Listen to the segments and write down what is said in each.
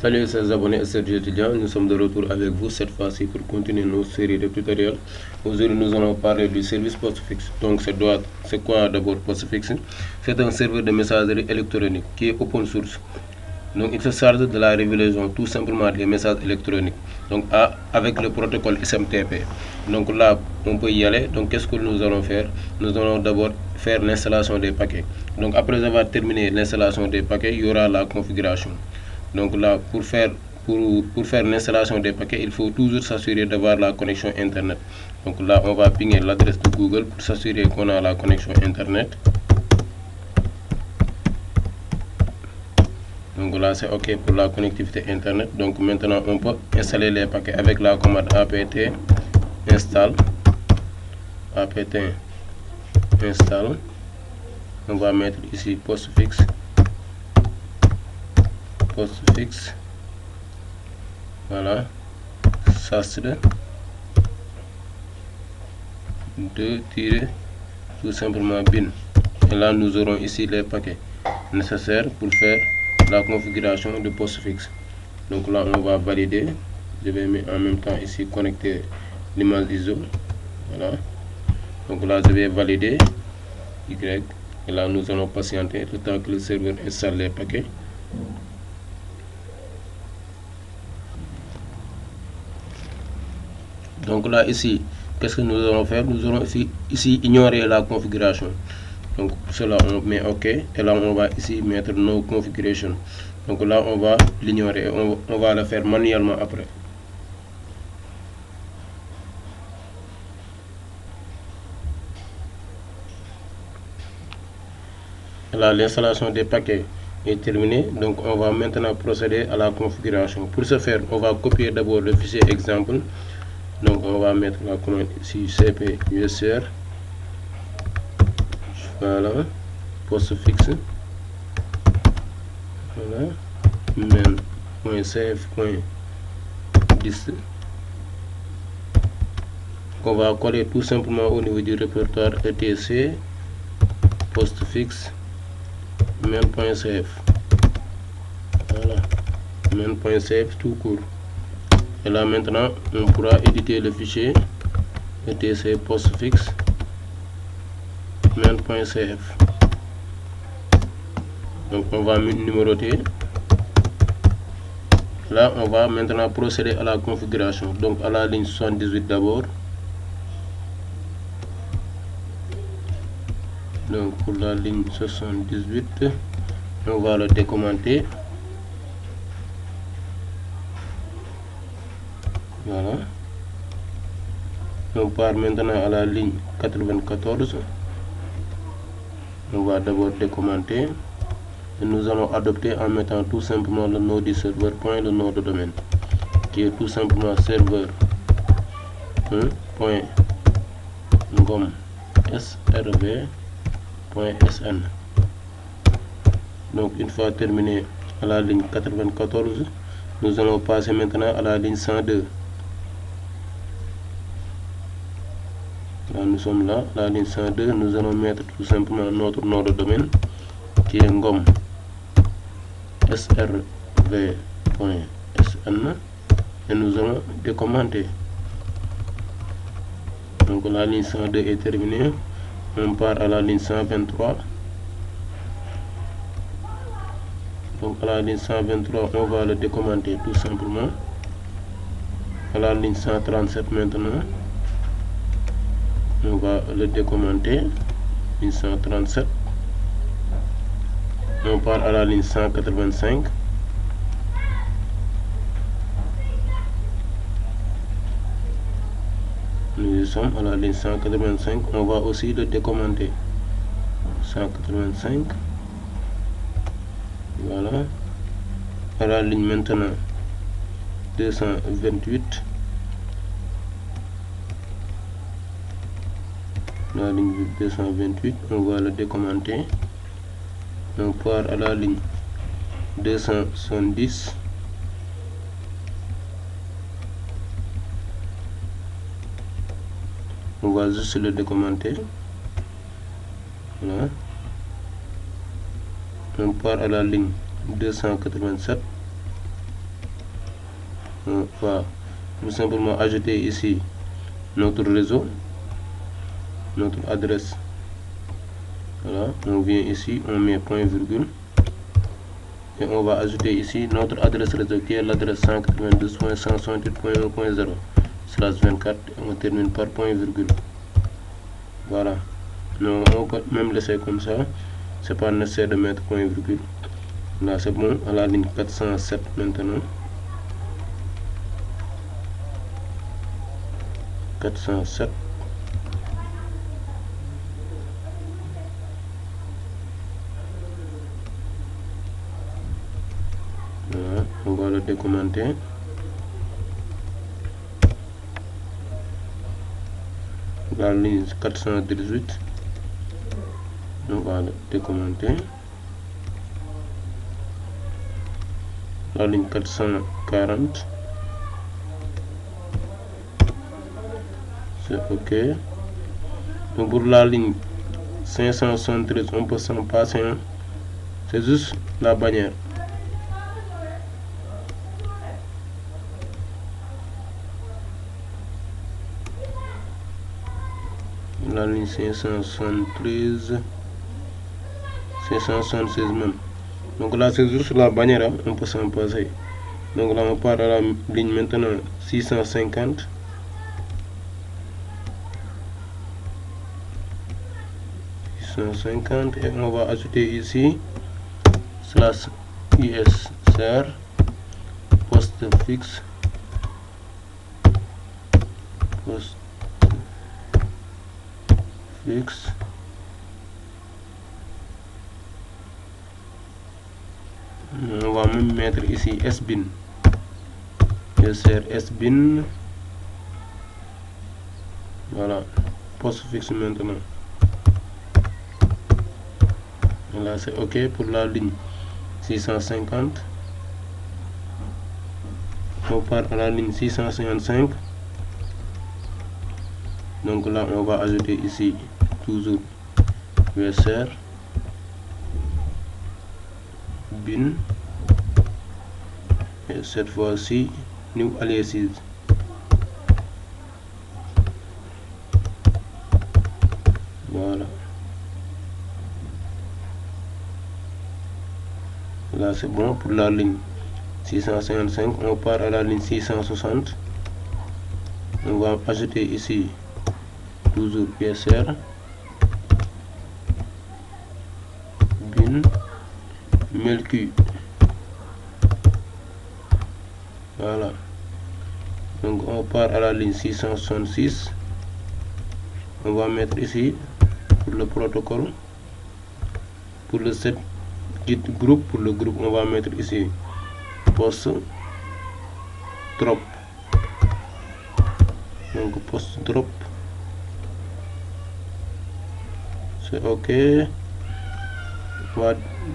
Salut chers abonnés et chers étudiants, nous sommes de retour avec vous cette fois-ci pour continuer nos séries de tutoriels. Aujourd'hui nous allons parler du service postfixe. Donc c'est quoi d'abord postfixe? C'est un serveur de messagerie électronique qui est open source. Donc il se charge de la révélation tout simplement des messages électroniques. Donc avec le protocole SMTP. Donc là on peut y aller. Donc qu'est-ce que nous allons faire? Nous allons d'abord faire l'installation des paquets. Donc après avoir terminé l'installation des paquets, il y aura la configuration. Donc là, pour faire l'installation des paquets, il faut toujours s'assurer d'avoir la connexion Internet. Donc là, on va pinguer l'adresse de Google pour s'assurer qu'on a la connexion Internet. Donc là, c'est OK pour la connectivité Internet. Donc maintenant, on peut installer les paquets avec la commande apt install. Apt install. On va mettre ici postfixe. Voilà, sastre de tirer tout simplement bin. Et là nous aurons ici les paquets nécessaires pour faire la configuration de postfixe. Donc là on va valider. Je vais mettre en même temps ici connecter l'image ISO. Voilà. Donc là je vais valider Y. Et là nous allons patienter le temps que le serveur installe les paquets. Donc là ici, qu'est-ce que nous allons faire? Nous allons ici ignorer la configuration. Donc pour cela on met OK et là on va ici mettre no configuration. Donc là on va l'ignorer, on va le faire manuellement après. Là l'installation des paquets est terminée. Donc on va maintenant procéder à la configuration. Pour ce faire, on va copier d'abord le fichier exemple. Donc on va mettre la commande ici cp user, voilà, postfixe, voilà, main.save.dist. On va coller tout simplement au niveau du répertoire etc postfixe main.save, voilà, main.save tout court. Et là maintenant on pourra éditer le fichier etc postfixe main.save. Donc on va numéroter. Là on va maintenant procéder à la configuration. Donc à la ligne 78 d'abord. Donc pour la ligne 78 on va le décommenter. Voilà. On part maintenant à la ligne 94. On va d'abord décommenter. Et nous allons adopter en mettant tout simplement le nom du serveur point le nom de domaine qui est tout simplement serveur 1.ngom srv.sn. Donc une fois terminé à la ligne 94, nous allons passer maintenant à la ligne 102. Là nous sommes là, la ligne 102, nous allons mettre tout simplement notre nom de domaine qui est ngom srv.sn et nous allons décommenter. Donc la ligne 102 est terminée. On part à la ligne 123. Donc à la ligne 123 on va le décommenter tout simplement. À la ligne 137 maintenant on va le décommenter. Ligne 137. On part à la ligne 185. Nous sommes à la ligne 185. On va aussi le décommenter. 185. Voilà. À la ligne maintenant 228. La ligne 228, on va le décommenter. On part à la ligne 270. On va juste le décommenter. Voilà. On part à la ligne 287. on va tout simplement ajouter ici notre réseau, notre adresse. Voilà, on vient ici, on met point virgule et on va ajouter ici notre adresse réseau qui est l'adresse 192.168.1.0/24 et on termine par point virgule. Voilà, non, on peut même laisser comme ça, c'est pas nécessaire de mettre point virgule. Là c'est bon, à la ligne 407 maintenant. 407. Voilà, on va le décommenter. La ligne 418, on va le décommenter. La ligne 440, c'est ok. Donc pour la ligne 573, on peut s'en passer, hein. C'est juste la bannière. La ligne 573, 576 même. Donc là c'est juste la bannière, hein, on peut s'en passer. Donc là on part à la ligne maintenant 650. Et on va ajouter ici /usr postfixe on va même mettre ici sbin usr sbin. Voilà, postfixe maintenant. Là c'est ok pour la ligne 650. On part à la ligne 655. Donc là on va ajouter ici toujours usr bin et cette fois-ci new aliases. Voilà, là c'est bon pour la ligne 655. On part à la ligne 660. On va ajouter ici toujours usr bin melq. Voilà, donc on part à la ligne 666. On va mettre ici pour le protocole, pour le set git groupe, pour le groupe on va mettre ici post drop. Donc post drop, c'est ok. On va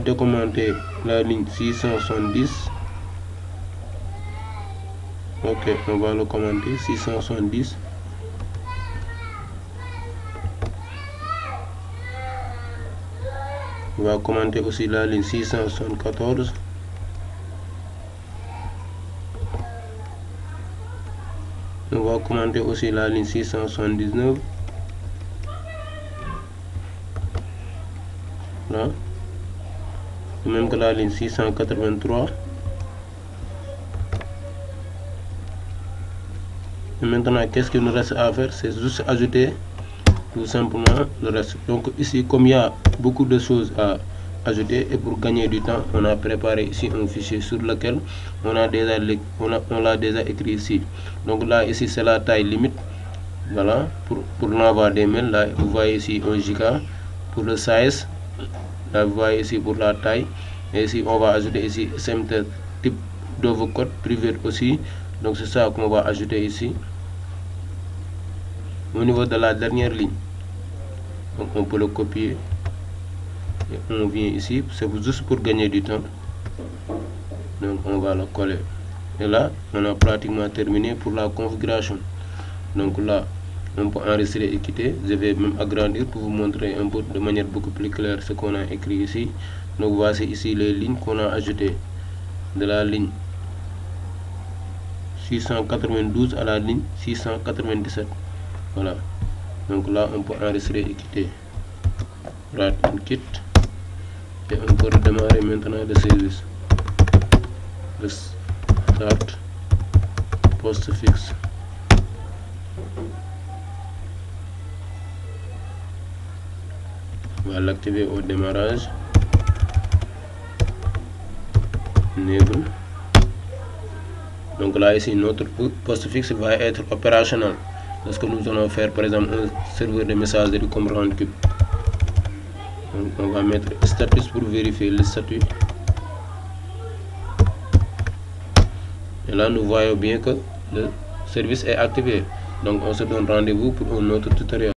décommenter la ligne 670. Ok, on va le commenter 670. On va commenter aussi la ligne 674. On va commenter aussi la ligne 679. Là, de même que la ligne 683. Et maintenant, qu'est-ce qu'il nous reste à faire? C'est juste ajouter tout simplement le reste. Donc ici, comme il y a beaucoup de choses à ajouter et pour gagner du temps, on a préparé ici un fichier sur lequel on l'a déjà écrit ici. Donc là, ici c'est la taille limite. Voilà, pour l'envoi des mails. Là, vous voyez ici 1 giga. Pour le size, là vous voyez ici pour la taille. Et ici on va ajouter ici SMT type d'overcode privé aussi. Donc c'est ça qu'on va ajouter ici au niveau de la dernière ligne. Donc on peut le copier et on vient ici, c'est juste pour gagner du temps. Donc on va le coller et là on a pratiquement terminé pour la configuration. Donc là on peut enregistrer et quitter. Je vais même agrandir pour vous montrer un peu de manière beaucoup plus claire ce qu'on a écrit ici. Donc voici ici les lignes qu'on a ajoutées, de la ligne 692 à la ligne 697. Voilà, donc là on peut enregistrer et quitter. Rate and quit, et on peut redémarrer maintenant le service. Le start postfix. On va l'activer au démarrage. Enable. Donc là ici notre postfix va être opérationnel lorsque nous allons faire par exemple un serveur de messagerie comme Roundcube. Donc on va mettre status pour vérifier le statut. Et là nous voyons bien que le service est activé. Donc on se donne rendez-vous pour un autre tutoriel.